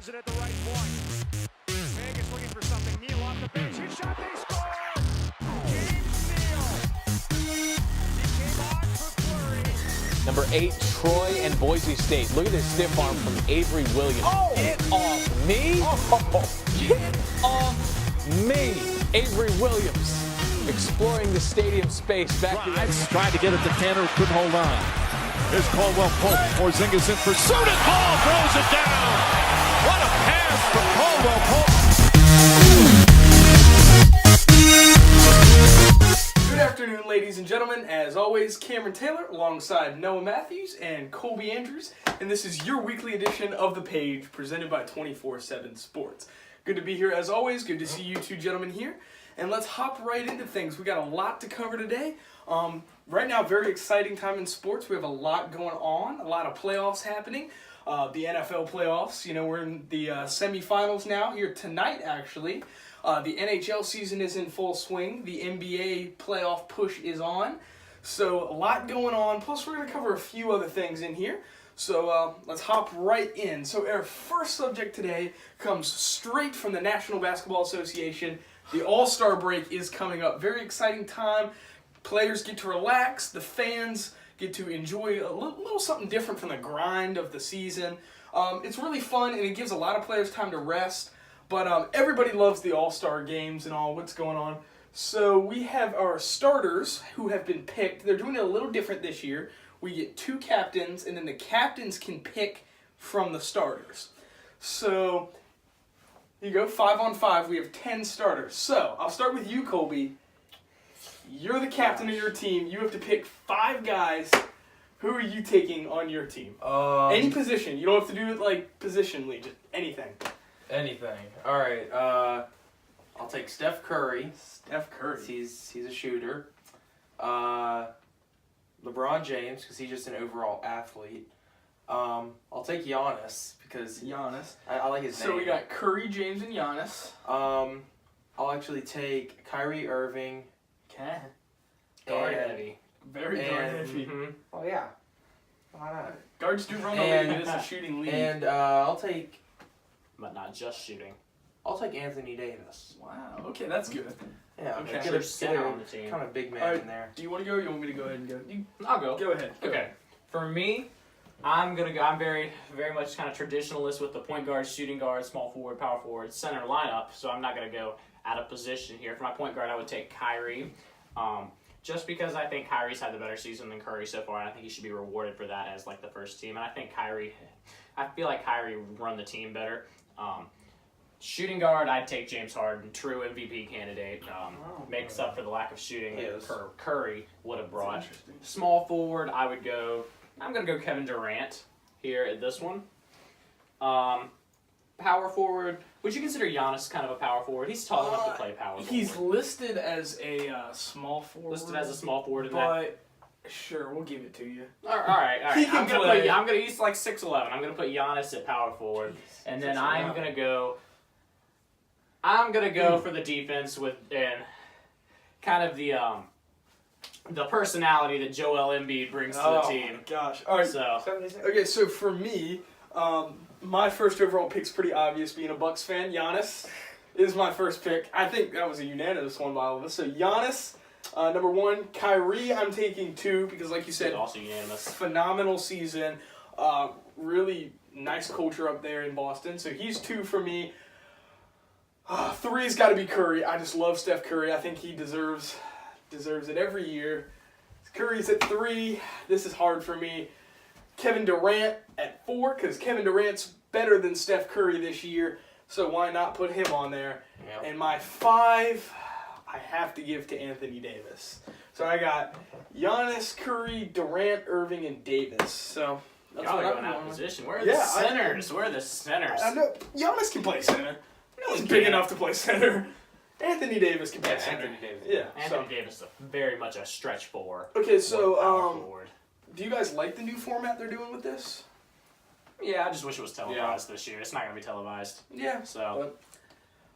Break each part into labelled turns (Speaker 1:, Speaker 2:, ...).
Speaker 1: has it at the right point. Vegas looking for something. Neal off the bench. His shot, they score! James Neal. He came on for Fleury.
Speaker 2: Number 8, Troy and Boise State. Look at this stiff arm from Avery Williams.
Speaker 3: Oh!
Speaker 2: Get off me! Oh. Get off me! Avery Williams exploring the stadium space back
Speaker 3: Drives, tried to get it to Tanner, couldn't hold on. Here's Caldwell Pope. Porzingis in pursuit, and Paul throws it down. What a pass from Caldwell Pope.
Speaker 4: Good afternoon, ladies and gentlemen. As always, Cameron Taylor alongside Noah Matthews and Colby Andrews, and this is your weekly edition of The Page presented by 24/7 Sports. Good to be here as always. Good to see you two gentlemen here. And let's hop right into things. We got a lot to cover today. Right now, very exciting time in sports. We have a lot going on, a lot of playoffs happening. The NFL playoffs, we're in the semifinals now here tonight, actually. The NHL season is in full swing. The NBA playoff push is on. So a lot going on. Plus, we're going to cover a few other things in here. So let's hop right in. So our first subject today comes straight from the National Basketball Association. The All-Star break is coming up. Very exciting time. Players get to relax. The fans get to enjoy a little something different from the grind of the season. It's really fun, and it gives a lot of players time to rest. But everybody loves the All-Star games and all what's going on. So we have our starters who have been picked. They're doing it a little different this year. We get 2 captains, and then the captains can pick from the starters. So you go 5-on-5. We have 10 starters. So I'll start with you, Colby. You're the captain of your team. You have to pick 5 guys. Who are you taking on your team? Any position. You don't have to do it like positionally. Just anything.
Speaker 5: Anything. All right. I'll take Steph Curry.
Speaker 4: Steph Curry.
Speaker 5: He's a shooter. LeBron James, because he's just an overall athlete. I'll take Giannis because I like his name.
Speaker 4: So we got Curry, James, and Giannis.
Speaker 5: I'll actually take Kyrie Irving.
Speaker 4: Okay.
Speaker 5: Guard
Speaker 4: heavy. Very guard heavy.
Speaker 5: Mm-hmm. Oh yeah. Why not?
Speaker 4: Guards do run the league. It is a shooting league.
Speaker 5: And I'll take.
Speaker 6: But not just shooting.
Speaker 5: I'll take Anthony Davis.
Speaker 4: Wow. Okay, that's good.
Speaker 5: Yeah.
Speaker 4: Okay.
Speaker 5: Get a
Speaker 6: center on the team.
Speaker 5: Kind of big man
Speaker 4: Right.
Speaker 5: in there.
Speaker 4: Do you want to go or you want me to go ahead and go?
Speaker 6: I'll go.
Speaker 4: Go ahead. Go
Speaker 6: Okay.
Speaker 4: ahead.
Speaker 6: For me, I'm gonna go. I'm very much kind of traditionalist with the point guard, shooting guard, small forward, power forward, center lineup. So I'm not gonna go out of position here. For my point guard, I would take Kyrie. Just because I think Kyrie's had the better season than Curry so far, and I think he should be rewarded for that as like the first team. And I feel like Kyrie run the team better. Shooting guard, I'd take James Harden, true MVP candidate. Makes up for the lack of shooting that Curry would have brought. Small forward, I'm gonna go Kevin Durant here at this one. Power forward, would you consider Giannis kind of a power forward? He's tall enough to play power forward.
Speaker 4: He's listed as a small forward.
Speaker 6: Listed as a small forward in
Speaker 4: but sure, we'll give it to you.
Speaker 6: All right.
Speaker 4: He can play.
Speaker 6: He's like 6'11". I'm gonna put Giannis at power forward, and then I'm gonna go for the defense and kind of the personality that Joel Embiid brings to the team.
Speaker 4: Oh my gosh! All right. So for me, my first overall pick's pretty obvious. Being a Bucks fan, Giannis is my first pick. I think that was a unanimous one by all of us. So Giannis, number 1. Kyrie, I'm taking 2 because, like you said,
Speaker 6: Also unanimous.
Speaker 4: phenomenal season. Really nice culture up there in Boston. So he's 2 for me. 3's got to be Curry. I just love Steph Curry. I think he deserves it every year. Curry's at 3. This is hard for me. Kevin Durant at 4 because Kevin Durant's better than Steph Curry this year. So why not put him on there?
Speaker 5: Yep.
Speaker 4: And my 5, I have to give to Anthony Davis. So I got Giannis, Curry, Durant, Irving, and Davis. So that's
Speaker 6: Y'all
Speaker 4: what
Speaker 6: are
Speaker 4: I'm
Speaker 6: going out of
Speaker 4: going.
Speaker 6: position. Where are the centers? Where are the centers?
Speaker 4: I know Giannis can play center. He's big enough to play center. Anthony Davis can play center.
Speaker 5: Anthony Davis.
Speaker 4: Yeah.
Speaker 6: Anthony Davis is very much a stretch four.
Speaker 4: Okay, so
Speaker 6: power forward.
Speaker 4: do you guys like the new format they're doing with this?
Speaker 6: Yeah, I just wish it was televised this year. It's not going to be televised.
Speaker 4: Yeah.
Speaker 6: So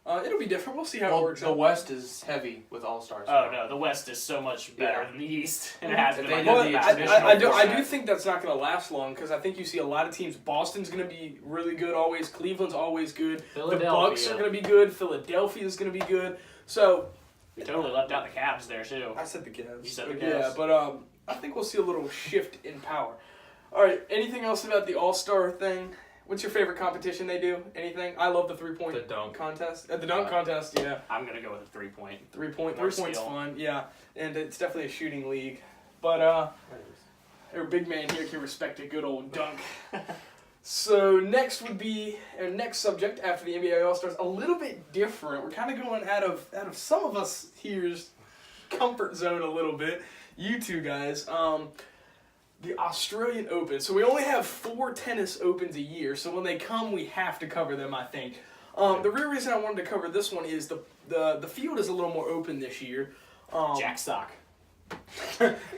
Speaker 4: It'll be different. We'll see how it
Speaker 5: Well,
Speaker 4: works
Speaker 5: the
Speaker 4: out.
Speaker 5: West is heavy with All-Stars.
Speaker 6: Oh no, the West is so much better
Speaker 5: Yeah.
Speaker 6: than the East, and it has
Speaker 5: If
Speaker 6: been
Speaker 5: they
Speaker 6: like
Speaker 5: did
Speaker 6: that
Speaker 5: the
Speaker 6: the past
Speaker 5: traditional
Speaker 4: I do
Speaker 5: format.
Speaker 4: think that's not going to last long because I think you see a lot of teams. Boston's going to be really good always. Cleveland's always good. The
Speaker 6: Philadelphia.
Speaker 4: Bucks are going to be good. Philadelphia's going to be good. So
Speaker 6: We totally left out the Cavs there too.
Speaker 4: I said the Cavs.
Speaker 6: You said the
Speaker 4: Yeah,
Speaker 6: Cavs.
Speaker 4: but I think we'll see a little shift in power. All right. Anything else about the All-Star thing? What's your favorite competition they do? Anything? I love the 3-point
Speaker 5: The dunk.
Speaker 4: contest. The dunk contest, yeah.
Speaker 6: I'm gonna go with a 3-point.
Speaker 4: 3-point.
Speaker 6: More
Speaker 4: 3-point's
Speaker 6: skill.
Speaker 4: fun, yeah. And it's definitely a shooting league. But our big man here can respect a good old dunk. So next would be our next subject after the NBA All-Stars. A little bit different. We're kind of going out of some of us here's comfort zone a little bit. You two guys. The Australian Open. So we only have 4 tennis opens a year. So when they come, we have to cover them, I think. The real reason I wanted to cover this one is the field is a little more open this year.
Speaker 6: Jack Sock.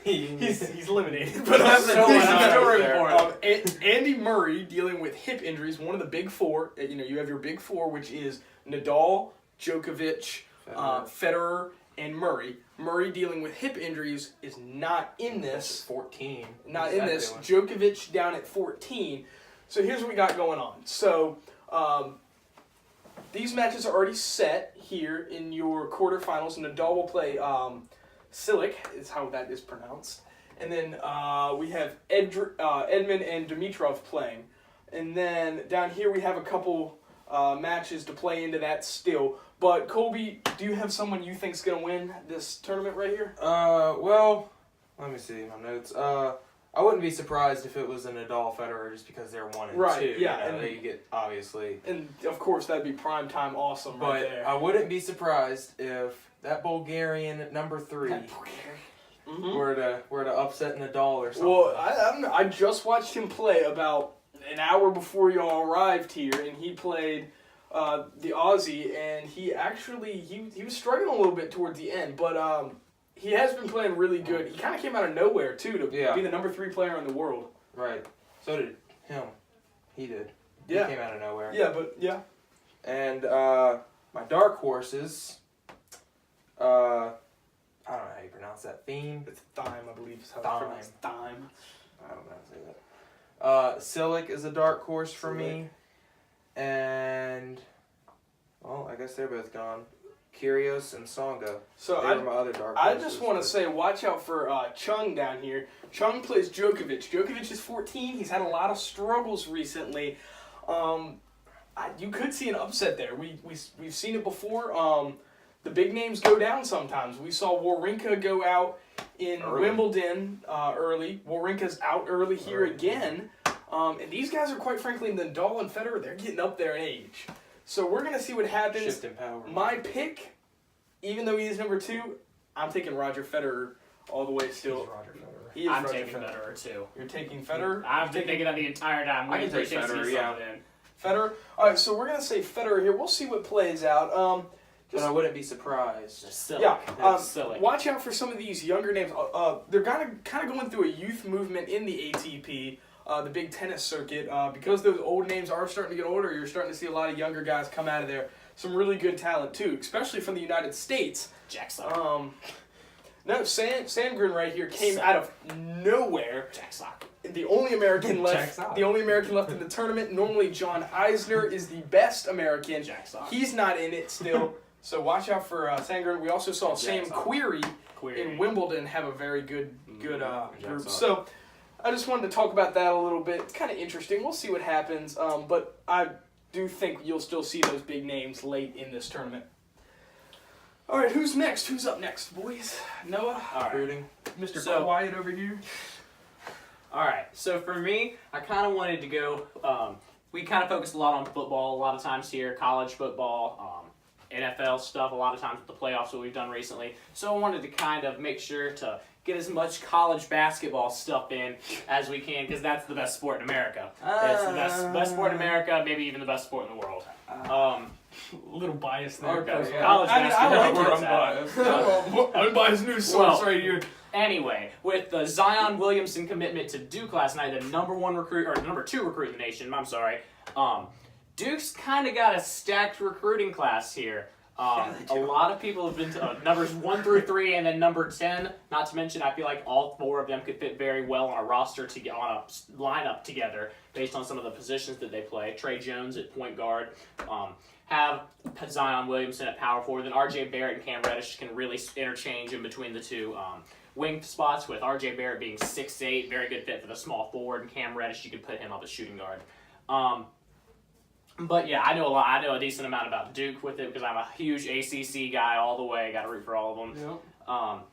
Speaker 4: He's eliminated, but
Speaker 5: So
Speaker 4: here's
Speaker 5: much
Speaker 4: the story
Speaker 5: out
Speaker 4: for him. Andy Murray dealing with hip injuries. One of the big four. You have your big four, which is Nadal, Djokovic, Federer, and Murray. Murray dealing with hip injuries is not in this.
Speaker 5: 14.
Speaker 4: Not
Speaker 5: What's
Speaker 4: in
Speaker 5: that
Speaker 4: this.
Speaker 5: doing?
Speaker 4: Djokovic down at 14. So here's what we got going on. So these matches are already set here in your quarterfinals. Nadal will play Cilic, is how that is pronounced. And then we have Edmund and Dimitrov playing. And then down here we have a couple matches to play into that still. But Colby, do you have someone you think's going to win this tournament right here?
Speaker 5: Well, let me see my notes. I wouldn't be surprised if it was a Nadal Federer just because they're 1 and
Speaker 4: Right,
Speaker 5: 2.
Speaker 4: yeah,
Speaker 5: You know,
Speaker 4: and-
Speaker 5: they get obviously.
Speaker 4: And of course that'd be prime time awesome right
Speaker 5: But
Speaker 4: there.
Speaker 5: I wouldn't be surprised if that Bulgarian number 3
Speaker 4: Mhm.
Speaker 5: were to upset Nadal or something.
Speaker 4: Well, I don't know. I just watched him play about an hour before y'all arrived here, and he played the Aussie, and he actually he was struggling a little bit towards the end, but he has been playing really good. He kind of came out of nowhere too to
Speaker 5: Yeah.
Speaker 4: be the number 3 player in the world.
Speaker 5: Right. So did him. He did.
Speaker 4: Yeah.
Speaker 5: He came out of nowhere.
Speaker 4: Yeah, but yeah.
Speaker 5: And my dark horses. I don't know how you pronounce that. Theme.
Speaker 4: It's Thyme, I believe is how
Speaker 5: Thyme.
Speaker 4: it's pronounced. Thyme.
Speaker 5: I don't know how to say that. Cilic is a dark horse for me. And, well, I guess they're both gone. Kyrgios and Tsonga.
Speaker 4: So
Speaker 5: They were my other dark
Speaker 4: I
Speaker 5: horses.
Speaker 4: just want to
Speaker 5: but-
Speaker 4: say, watch out for Chung down here. Chung plays Djokovic. Djokovic is 14. He's had a lot of struggles recently. You could see an upset there. We've seen it before. The big names go down sometimes. We saw Wawrinka go out in
Speaker 5: Early.
Speaker 4: Wimbledon early. Wawrinka's out early here again. And these guys are, quite frankly, Nadal and Federer, they're getting up there in age. So we're going to see what happens.
Speaker 5: Shift in power.
Speaker 4: My pick, even though he is number 2, I'm taking Roger Federer all the way still.
Speaker 5: Roger Federer.
Speaker 4: He is
Speaker 6: I'm
Speaker 4: Roger
Speaker 6: taking
Speaker 4: Federer.
Speaker 6: Federer too.
Speaker 4: You're taking Federer?
Speaker 6: I've been thinking that the entire time.
Speaker 5: I can take
Speaker 6: Waiting for
Speaker 5: Federer,
Speaker 6: Shakespeare
Speaker 5: yeah.
Speaker 6: something in.
Speaker 4: Federer? All right, so we're going to say Federer here. We'll see what plays out.
Speaker 5: But I wouldn't be surprised.
Speaker 6: Silly.
Speaker 4: Yeah,
Speaker 6: Silly.
Speaker 4: watch out for some of these younger names. They're kind of going through a youth movement in the ATP, the big tennis circuit. Because those old names are starting to get older, you're starting to see a lot of younger guys come out of there. Some really good talent, too, especially from the United States.
Speaker 6: Jack Sock.
Speaker 4: No, Sandgren right here came out of nowhere.
Speaker 6: Jack Sock.
Speaker 4: The only American left.
Speaker 5: Checks out.
Speaker 4: The only American left in the tournament. Normally, John Eisner is the best American.
Speaker 6: Jack Sock.
Speaker 4: He's not in it still. So watch out for Sandgren. We also saw Sam
Speaker 6: Sock.
Speaker 4: Querrey
Speaker 6: Query.
Speaker 4: in Wimbledon have a very good group.
Speaker 5: Sock.
Speaker 4: So I just wanted to talk about that a little bit. It's kind of interesting. We'll see what happens. But I do think you'll still see those big names late in this tournament. All right, who's next? Who's up next, boys? Noah?
Speaker 6: All right.
Speaker 5: Recruiting.
Speaker 4: Mr.
Speaker 6: So-
Speaker 4: Quiet over here?
Speaker 6: All right. So for me, I kind of wanted to go. We kind of focused a lot on football a lot of times here, college football, NFL stuff a lot of times with the playoffs that we've done recently. So I wanted to kind of make sure to get as much college basketball stuff in as we can because that's the best sport in America. It's the best sport in America, maybe even the best sport in the world.
Speaker 4: A little biased there.
Speaker 6: Okay,
Speaker 4: Personally.
Speaker 6: college
Speaker 4: I mean, I
Speaker 6: basketball.
Speaker 4: like
Speaker 6: gets
Speaker 4: it.
Speaker 6: that.
Speaker 4: Unbiased news source right here.
Speaker 6: Anyway, with the Zion Williamson commitment to Duke last night, the number 1 recruit or the number 2 recruit in the nation, I'm sorry, Duke's kind of got a stacked recruiting class here. A lot of people have been to numbers 1 through 3, and then number 10. Not to mention, I feel like all 4 of them could fit very well on a roster to get on a lineup together based on some of the positions that they play. Trey Jones at point guard, have Zion Williamson at power forward. Then R.J. Barrett and Cam Reddish can really interchange in between the two wing spots. With R.J. Barrett being 6'8", very good fit for the small forward, and Cam Reddish, you could put him up as shooting guard. But yeah, I know a decent amount about Duke with it because I'm a huge ACC guy all the way. Got to root for all of them.
Speaker 4: Yep.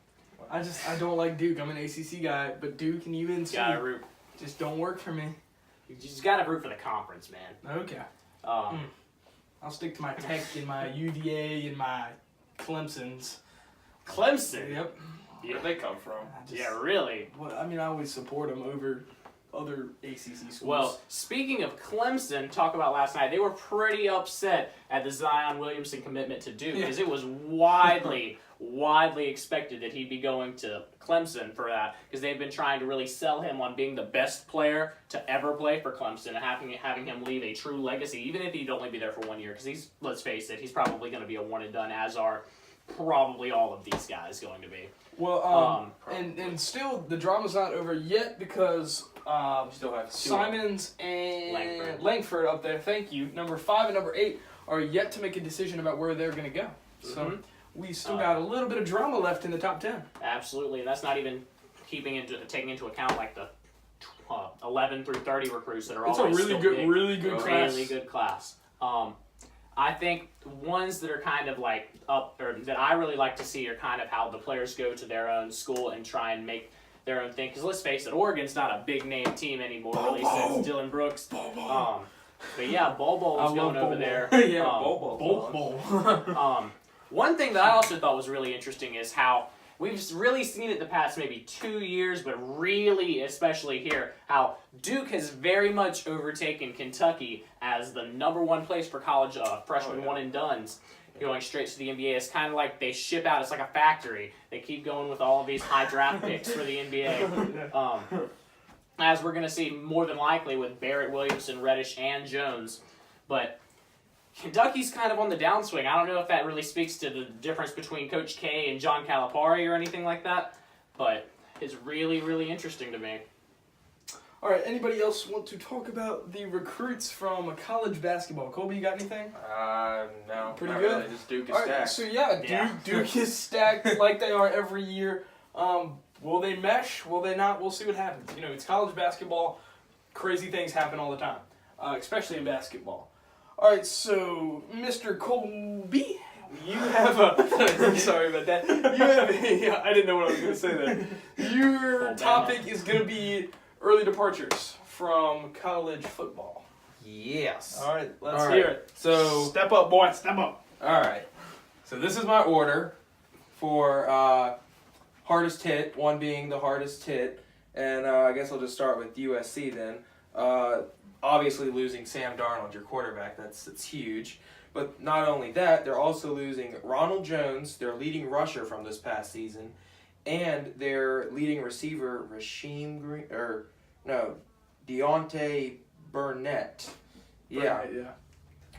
Speaker 4: I don't like Duke. I'm an ACC guy, but Duke and UNC
Speaker 6: Gotta root.
Speaker 4: just don't work for me.
Speaker 6: You just got to root for the conference, man.
Speaker 4: Okay. I'll stick to my Tech and my UVA and my Clemson's.
Speaker 6: Clemson.
Speaker 4: Yep.
Speaker 5: Where'd they come from?
Speaker 6: Yeah, really.
Speaker 4: Well, I mean, I always support them over other ACC schools.
Speaker 6: Well, speaking of Clemson, talk about last night. They were pretty upset at the Zion Williamson commitment to Duke because it was widely expected that he'd be going to Clemson for that because they've been trying to really sell him on being the best player to ever play for Clemson and having him leave a true legacy, even if he'd only be there for 1 year. Because let's face it, he's probably going to be a one and done, as are probably all of these guys going to be.
Speaker 4: Well, and still the drama's not over yet because
Speaker 5: Still have
Speaker 4: Simons and Langford up there. Thank you. Number 5 and number 8 are yet to make a decision about where they're going to go. So we still got a little bit of drama left in the top 10.
Speaker 6: Absolutely, and that's not even taking into account like the 11 through 30 recruits that are
Speaker 4: It's
Speaker 6: always
Speaker 4: a really good class.
Speaker 6: Really good class. I think ones that are kind of like up, or that I really like to see, are kind of how the players go to their own school and try and make their own thing. Because let's face it, Oregon's not a big name team anymore, really, since Dylan Brooks. But yeah, Bol was going over there.
Speaker 4: Yeah,
Speaker 5: Bol.
Speaker 6: One thing that I also thought was really interesting is how we've really seen it the past maybe 2 years, but really, especially here, how Duke has very much overtaken Kentucky as the number 1 place for college freshman one and dones. Going straight to the NBA. It's kind of like they ship out. It's like a factory. They keep going with all of these high draft picks for the NBA. As we're going to see more than likely with Barrett, Williamson, Reddish, and Jones. But Kentucky's kind of on the downswing. I don't know if that really speaks to the difference between Coach K and John Calipari or anything like that, but it's really, really interesting to me.
Speaker 4: All right, anybody else want to talk about the recruits from college basketball? Colby, you got anything?
Speaker 5: No.
Speaker 4: Pretty
Speaker 5: not
Speaker 4: good?
Speaker 5: Really. Just Duke is
Speaker 4: All right,
Speaker 5: stacked.
Speaker 4: so yeah, Duke is stacked like they are every year. Will they mesh? Will they not? We'll see what happens. You know, it's college basketball. Crazy things happen all the time, especially in basketball. All right, so Mr. Colby, you have a... sorry about that. You have a... I didn't know what I was going to say there. Your topic is going to be early departures from college football.
Speaker 5: Yes.
Speaker 4: All right, let's hear it.
Speaker 5: So
Speaker 4: Step up, boy. Step up.
Speaker 5: all right. So this is my order for hardest hit. 1 being the hardest hit, and I guess I'll just start with USC then. Obviously losing Sam Darnold, your quarterback, that's huge. But not only that, they're also losing Ronald Jones, their leading rusher from this past season, and their leading receiver, Deontay Burnett. Yeah.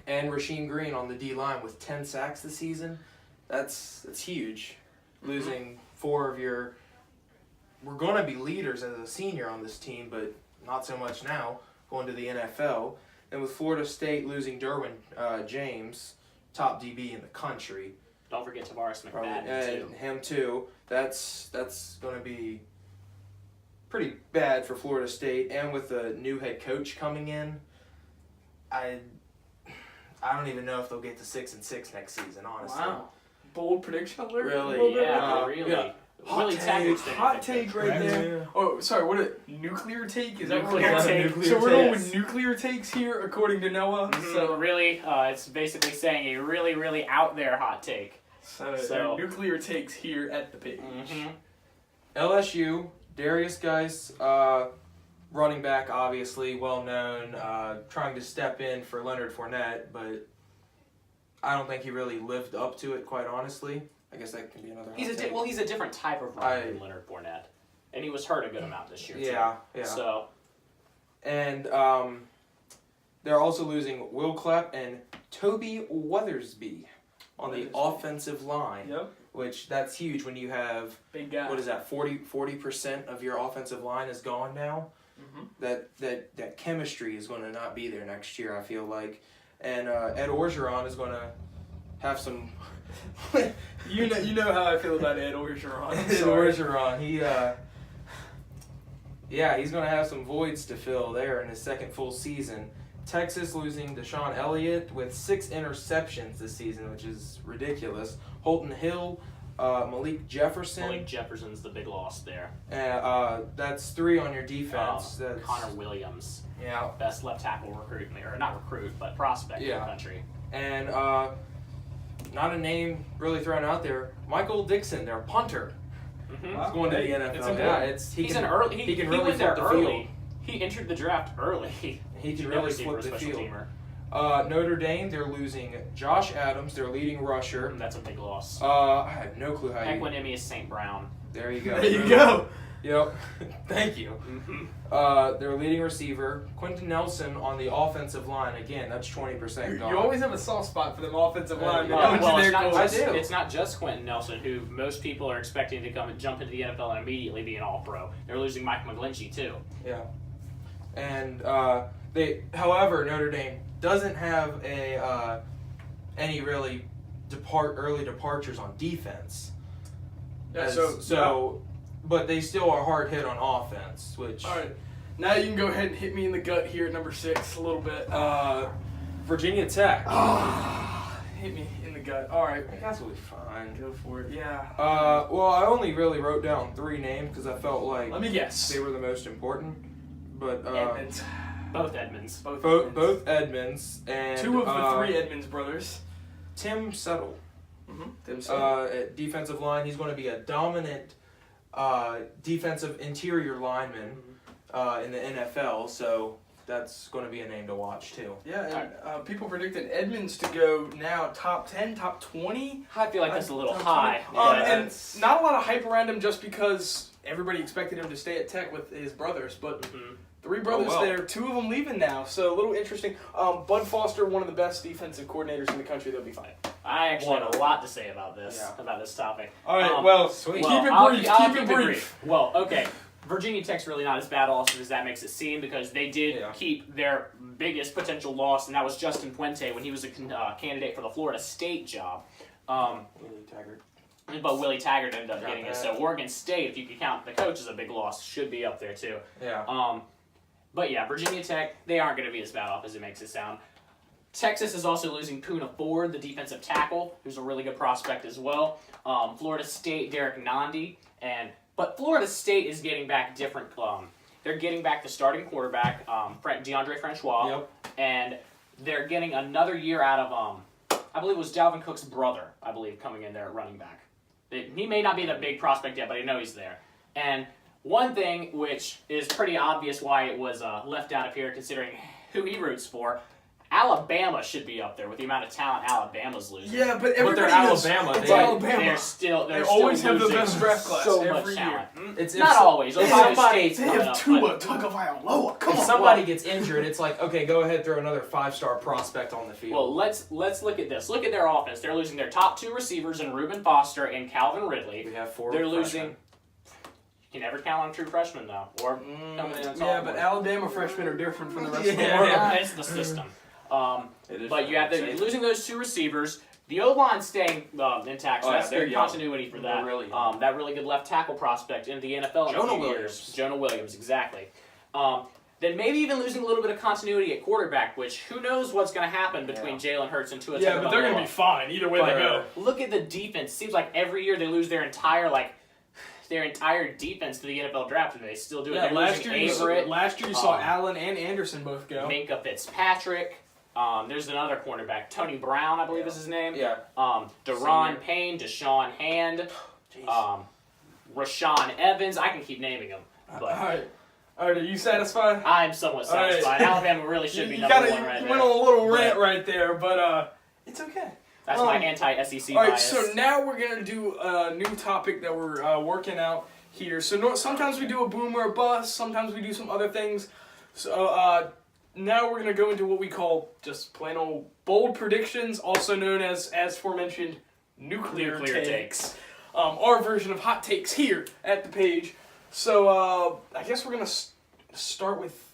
Speaker 5: And Rasheem Green on the D-line with 10 sacks this season. That's huge. Losing 4 of your... We're going to be leaders as a senior on this team, but not so much now, going to the NFL. And with Florida State losing Derwin James, top DB in the country.
Speaker 6: Don't forget Tavares McFadden, too.
Speaker 5: Him too. That's going to be pretty bad for Florida State. And with the new head coach coming in, I don't even know if they'll get to 6-6 next season, honestly.
Speaker 4: Wow. Bold prediction alert?
Speaker 5: Really?
Speaker 6: Really.
Speaker 5: Yeah.
Speaker 4: Hot take right there. Oh, sorry, what a nuclear take? Is that what
Speaker 6: Nuclear
Speaker 4: we're
Speaker 6: take.
Speaker 4: saying? So we're going with nuclear takes here, according to Noah.
Speaker 6: So really, it's basically saying a really, really out there hot take.
Speaker 4: So nuclear takes here at the page.
Speaker 5: LSU, Darius Geis, running back, obviously, well known, trying to step in for Leonard Fournette, but I don't think he really lived up to it, quite honestly. I guess that can be another.
Speaker 6: He's a different type of runner than Leonard Fournette, and he was hurt a good amount this year too.
Speaker 5: Yeah.
Speaker 6: So,
Speaker 5: and they're also losing Will Clapp and Toby Weathersby on the offensive line.
Speaker 4: Yep.
Speaker 5: Which that's huge when you have
Speaker 4: Big guy.
Speaker 5: what is that 40% of your offensive line is gone now. That chemistry is going to not be there next year. I feel like, and Ed Orgeron is going to have some.
Speaker 4: You know how I feel about Ed Orgeron.
Speaker 5: Ed Orgeron, he's going to have some voids to fill there in his second full season. Texas losing Deshaun Elliott with 6 interceptions this season, which is ridiculous. Holton Hill, Malik Jefferson.
Speaker 6: Malik Jefferson's the big loss there.
Speaker 5: That's 3 on your defense. That's,
Speaker 6: Connor Williams.
Speaker 5: Yeah.
Speaker 6: Best left tackle recruit, or not recruit, but prospect in the country.
Speaker 5: And not a name really thrown out there. Michael Dixon, their punter, is going to the NFL. He can really
Speaker 6: went there
Speaker 5: flip the
Speaker 6: early.
Speaker 5: field.
Speaker 6: He entered the draft early.
Speaker 5: He can really flip the field. Notre Dame, they're losing Josh Adams, their leading rusher.
Speaker 6: That's a big loss.
Speaker 5: I have no clue how
Speaker 6: Equinemius St. Brown.
Speaker 5: There you go.
Speaker 4: There you go.
Speaker 5: Yep. Thank you. Their leading receiver, Quentin Nelson on the offensive line. Again, that's 20% gone.
Speaker 4: You always have a soft spot for them offensive linemen.
Speaker 6: It's not just Quentin Nelson, who most people are expecting to come and jump into the NFL and immediately be an All-Pro. They're losing Mike McGlinchey, too.
Speaker 5: Yeah. And however, Notre Dame doesn't have any really early departures on defense. But they still are hard hit on offense, which.
Speaker 4: All right, now you can go ahead and hit me in the gut here at number 6 a little bit.
Speaker 5: Virginia Tech.
Speaker 4: Hit me in the gut. All right,
Speaker 5: I guess we'll be fine.
Speaker 4: go for it. Yeah.
Speaker 5: Well, I only really wrote down 3 names because I felt like
Speaker 4: Let me guess.
Speaker 5: they were the most important. But
Speaker 4: Edmonds.
Speaker 6: Both Edmonds.
Speaker 5: both Edmonds and
Speaker 4: 2 of the 3 Edmonds brothers.
Speaker 5: Tim Settle.
Speaker 4: Tim Settle.
Speaker 5: At defensive line, he's going to be a dominant defensive interior lineman in the NFL. So that's going to be a name to watch too.
Speaker 4: Yeah, and people predicted Edmonds to go now top 10, top 20.
Speaker 6: I feel like that's a little
Speaker 4: Top
Speaker 6: high.
Speaker 4: 20. And not a lot of hype around him just because everybody expected him to stay at Tech with his brothers, but 3 brothers there, 2 of them leaving now, so a little interesting. Bud Foster, one of the best defensive coordinators in the country, they'll be fine.
Speaker 6: I actually have a lot to say about this topic.
Speaker 4: All right,
Speaker 5: sweet.
Speaker 4: Keep it brief.
Speaker 6: Well, okay. Virginia Tech's really not as bad also as that makes it seem, because they did keep their biggest potential loss, and that was Justin Puente when he was a candidate for the Florida State job.
Speaker 5: Willie Taggart.
Speaker 6: But Willie Taggart ended up getting it. So Oregon State, if you can count the coach as a big loss, should be up there too.
Speaker 5: Yeah.
Speaker 6: But yeah, Virginia Tech, they aren't going to be as bad off as it makes it sound. Texas is also losing Poona Ford, the defensive tackle, who's a really good prospect as well. Florida State, Derek Nandi, but Florida State is getting back different. They're getting back the starting quarterback, DeAndre Francois, and they're getting another year out of I believe it was Dalvin Cook's brother, coming in there at running back. He may not be the big prospect yet, but I know he's there. And one thing which is pretty obvious why it was left out of here, considering who he roots for, Alabama should be up there with the amount of talent Alabama's losing.
Speaker 4: Yeah, but everybody
Speaker 5: they're Alabama.
Speaker 4: It's
Speaker 5: They-
Speaker 4: Alabama.
Speaker 6: They're
Speaker 4: always
Speaker 6: still
Speaker 4: have the
Speaker 6: losing
Speaker 4: best draft class
Speaker 6: so
Speaker 4: every
Speaker 6: much
Speaker 4: year.
Speaker 6: talent.
Speaker 5: It's
Speaker 6: Not always. Ohio State's
Speaker 4: They
Speaker 6: coming
Speaker 4: have
Speaker 6: up,
Speaker 4: Tua
Speaker 6: but-
Speaker 4: Tagovailoa. Come
Speaker 5: If
Speaker 4: on.
Speaker 5: somebody gets injured, it's like, okay, go ahead, throw another 5-star prospect on the field.
Speaker 6: Well, let's look at this. Look at their offense. They're losing their top 2 receivers in Reuben Foster and Calvin Ridley.
Speaker 5: we have 4
Speaker 6: They're
Speaker 5: freshmen.
Speaker 6: losing. You can never count on true freshmen though, or coming in as
Speaker 4: Yeah,
Speaker 6: sophomores.
Speaker 4: but Alabama freshmen are different from the rest of the
Speaker 5: Yeah.
Speaker 4: world.
Speaker 6: It's the system.
Speaker 5: It
Speaker 6: But
Speaker 5: is
Speaker 6: you have
Speaker 5: insane.
Speaker 6: losing those 2 receivers. The O-line staying intact, so
Speaker 5: Oh, yeah,
Speaker 6: that's
Speaker 5: they're
Speaker 6: good
Speaker 5: young.
Speaker 6: continuity for
Speaker 5: They're
Speaker 6: that.
Speaker 5: really young.
Speaker 6: That really good left tackle prospect in the NFL in a
Speaker 5: Jonah
Speaker 6: few
Speaker 5: Williams.
Speaker 6: years. Jonah Williams, exactly. Then maybe even losing a little bit of continuity at quarterback, which who knows what's going to happen between Jalen Hurts and Tua Tagovailoa.
Speaker 4: Yeah, but they're going to be fine either way they go.
Speaker 6: Look at the defense. Seems like every year they lose their entire defense to the NFL draft, and they still do it.
Speaker 4: Yeah,
Speaker 6: They're
Speaker 4: last
Speaker 6: losing
Speaker 4: year you
Speaker 6: Averett,
Speaker 4: saw Allen and Anderson both go.
Speaker 6: Minka Fitzpatrick. There's another cornerback, Tony Brown, I believe is his name.
Speaker 5: Yeah.
Speaker 6: Deron Payne, Deshaun Hand, Rashawn Evans. I can keep naming them, but
Speaker 4: All right, are you satisfied?
Speaker 6: I'm somewhat satisfied. Alabama really should be
Speaker 4: You
Speaker 6: number 1 right
Speaker 4: went
Speaker 6: there.
Speaker 4: on a little rant right there, but it's okay.
Speaker 6: That's my anti-SEC
Speaker 4: All right,
Speaker 6: bias.
Speaker 4: so now we're going to do a new topic that we're working out here. So sometimes we do a boom or a bust, sometimes we do some other things. So now we're going to go into what we call just plain old bold predictions, also known as aforementioned nuclear takes. Our version of hot takes here at the page. So I guess we're going to start with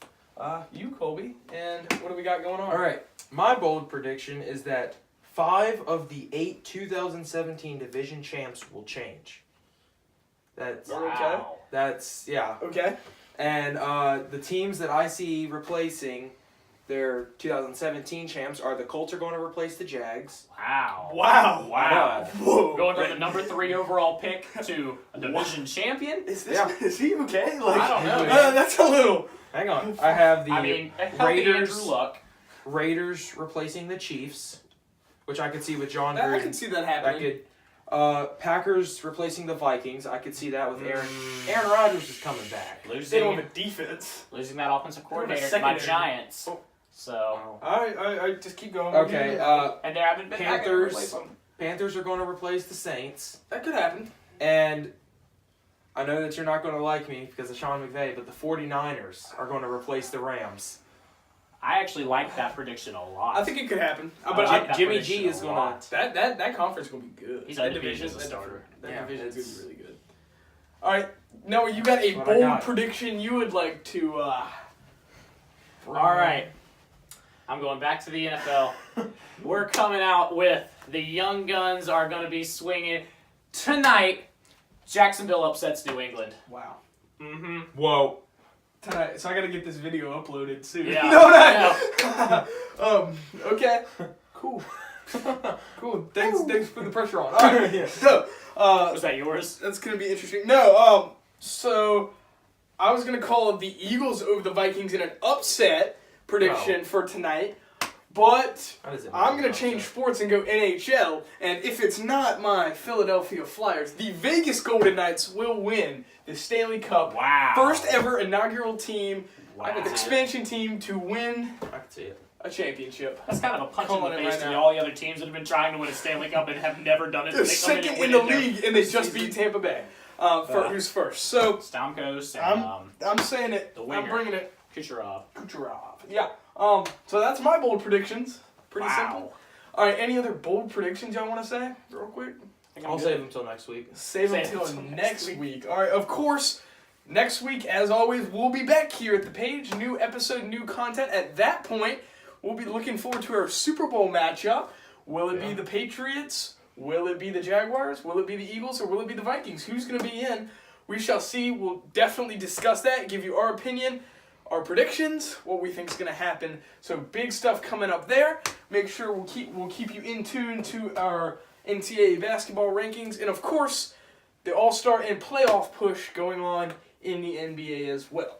Speaker 4: you, Colby. And what do we got going on?
Speaker 5: All right. My bold prediction is that 5 of the 8 2017 division champs will change. That's
Speaker 4: Okay.
Speaker 5: That's yeah.
Speaker 4: Okay.
Speaker 5: And the teams that I see replacing their 2017 champs are the Colts are going to replace the Jags.
Speaker 6: Wow.
Speaker 4: Wow.
Speaker 6: Wow.
Speaker 4: Whoa.
Speaker 6: Going from the number 3 overall pick to a division champion?
Speaker 4: Is he okay? Like,
Speaker 6: I don't know.
Speaker 4: That's a little.
Speaker 5: Hang on. I have the
Speaker 6: healthy Andrew Luck.
Speaker 5: Raiders replacing the Chiefs, which I could see with John
Speaker 4: I
Speaker 5: Gruden.
Speaker 4: can see that
Speaker 5: That
Speaker 4: happening.
Speaker 5: could. Packers replacing the Vikings. I could see that with Aaron. Aaron Rodgers is coming back.
Speaker 4: They don't have a defense.
Speaker 6: Losing that offensive coordinator to my
Speaker 4: secondary.
Speaker 6: Giants.
Speaker 4: Oh.
Speaker 6: So.
Speaker 4: I just keep going.
Speaker 5: Okay.
Speaker 6: And there haven't been
Speaker 5: Panthers are going to replace the Saints.
Speaker 4: That could happen.
Speaker 5: And I know that you're not going to like me because of Sean McVay, but the 49ers are going to replace the Rams.
Speaker 6: I actually like that prediction a lot.
Speaker 4: I think it could happen.
Speaker 6: I
Speaker 4: But
Speaker 6: like that
Speaker 5: Jimmy
Speaker 6: prediction
Speaker 5: G is
Speaker 6: a
Speaker 5: going
Speaker 6: lot.
Speaker 5: to.
Speaker 4: that conference is going to be good.
Speaker 6: He's
Speaker 4: that
Speaker 6: undefeated as a starter.
Speaker 4: That division is going to
Speaker 5: it's-
Speaker 4: be really good. All right. Noah, you got a
Speaker 5: What I
Speaker 4: bold
Speaker 5: got.
Speaker 4: prediction you would like to.
Speaker 6: All right. I'm going back to the NFL. We're coming out with the Young Guns are going to be swinging tonight. Jacksonville upsets New England.
Speaker 4: Wow.
Speaker 6: Mm-hmm.
Speaker 5: Whoa.
Speaker 4: Tonight, so I got to get this video uploaded soon.
Speaker 6: Yeah.
Speaker 4: No. Okay. Cool. Cool. Thanks for the pressure on. All right.
Speaker 5: Yeah.
Speaker 4: So,
Speaker 6: Was that yours?
Speaker 4: that's gonna be interesting. No. So I was gonna call the Eagles over the Vikings in an upset prediction for tonight, but
Speaker 5: How does it
Speaker 4: I'm
Speaker 5: make
Speaker 4: gonna
Speaker 5: an
Speaker 4: change
Speaker 5: upset?
Speaker 4: sports and go NHL. And if it's not my Philadelphia Flyers, the Vegas Golden Knights will win the Stanley Cup.
Speaker 6: Wow.
Speaker 4: First ever inaugural team,
Speaker 6: Wow.
Speaker 4: expansion team to win
Speaker 5: I can see it.
Speaker 4: a championship.
Speaker 6: That's kind of a punch in
Speaker 4: Calling
Speaker 6: the
Speaker 4: it
Speaker 6: face
Speaker 4: right
Speaker 6: to
Speaker 4: now.
Speaker 6: all the other teams that have been trying to win a Stanley Cup and have never done it.
Speaker 4: They're
Speaker 6: They come
Speaker 4: second
Speaker 6: and
Speaker 4: in the
Speaker 6: win it.
Speaker 4: league, and they just beat Tampa Bay for who's first. So
Speaker 6: Stamkos and
Speaker 4: I'm saying it.
Speaker 6: the
Speaker 4: I'm
Speaker 6: winger.
Speaker 4: bringing it.
Speaker 6: Kucherov.
Speaker 4: Kucherov. Yeah. So that's my bold predictions. Pretty
Speaker 6: Wow.
Speaker 4: simple. All right. Any other bold predictions y'all want to say, real quick?
Speaker 5: I'll save them till next week.
Speaker 4: Save them
Speaker 6: Save
Speaker 4: until
Speaker 6: them till
Speaker 4: next
Speaker 6: next
Speaker 4: week. All right. Of course. Next week, as always, we'll be back here at the page. New episode, new content. At that point, we'll be looking forward to our Super Bowl matchup. Will it be the Patriots? Will it be the Jaguars? Will it be the Eagles? Or will it be the Vikings? Who's going to be in? We shall see. We'll definitely discuss that, give you our opinion, our predictions, what we think is going to happen. So big stuff coming up there. Make sure we'll keep you in tune to our NCAA basketball rankings. And, of course, the All-Star and playoff push going on in the NBA as well.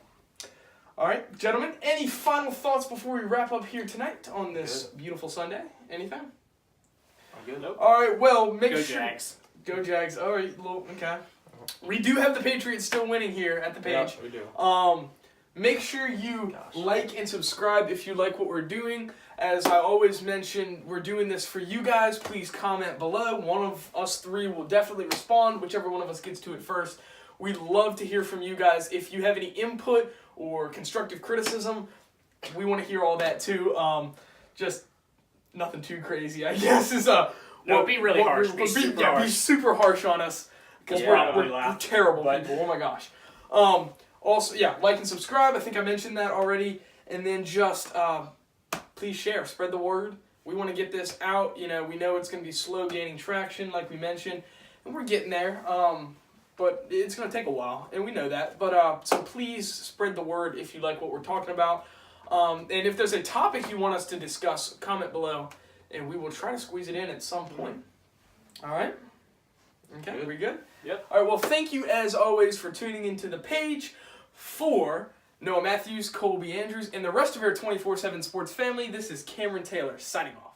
Speaker 4: All right, gentlemen, any final thoughts before we wrap up here tonight on this beautiful Sunday? Anything?
Speaker 5: I'm good. Nope.
Speaker 4: All right, well, make
Speaker 6: Go
Speaker 4: sure...
Speaker 6: Jags.
Speaker 4: Go Jags. All right, okay. We do have the Patriots still winning here at the page.
Speaker 5: Yeah, we do.
Speaker 4: Make sure you like and subscribe if you like what we're doing. As I always mention, we're doing this for you guys. Please comment below. One of us three will definitely respond, whichever one of us gets to it first. We'd love to hear from you guys. If you have any input or constructive criticism, we want to hear all that too. Just nothing too crazy, I guess.
Speaker 6: Be really harsh. Be super harsh.
Speaker 4: Be super harsh on us. Because
Speaker 6: Yeah,
Speaker 4: we're
Speaker 6: probably laugh.
Speaker 4: terrible
Speaker 6: But-
Speaker 4: people. Oh my gosh. Also, yeah, like and subscribe. I think I mentioned that already. And then just please share. Spread the word. We want to get this out. You know, we know it's going to be slow gaining traction, like we mentioned. And we're getting there. But it's going to take a while. And we know that. But so please spread the word if you like what we're talking about. And if there's a topic you want us to discuss, comment below. And we will try to squeeze it in at some point. All right? Okay,
Speaker 5: Good.
Speaker 4: we good?
Speaker 6: Yep.
Speaker 4: All right, well, thank you as always for tuning into the page. For Noah Matthews, Colby Andrews, and the rest of our 24/7 Sports family, this is Cameron Taylor signing off.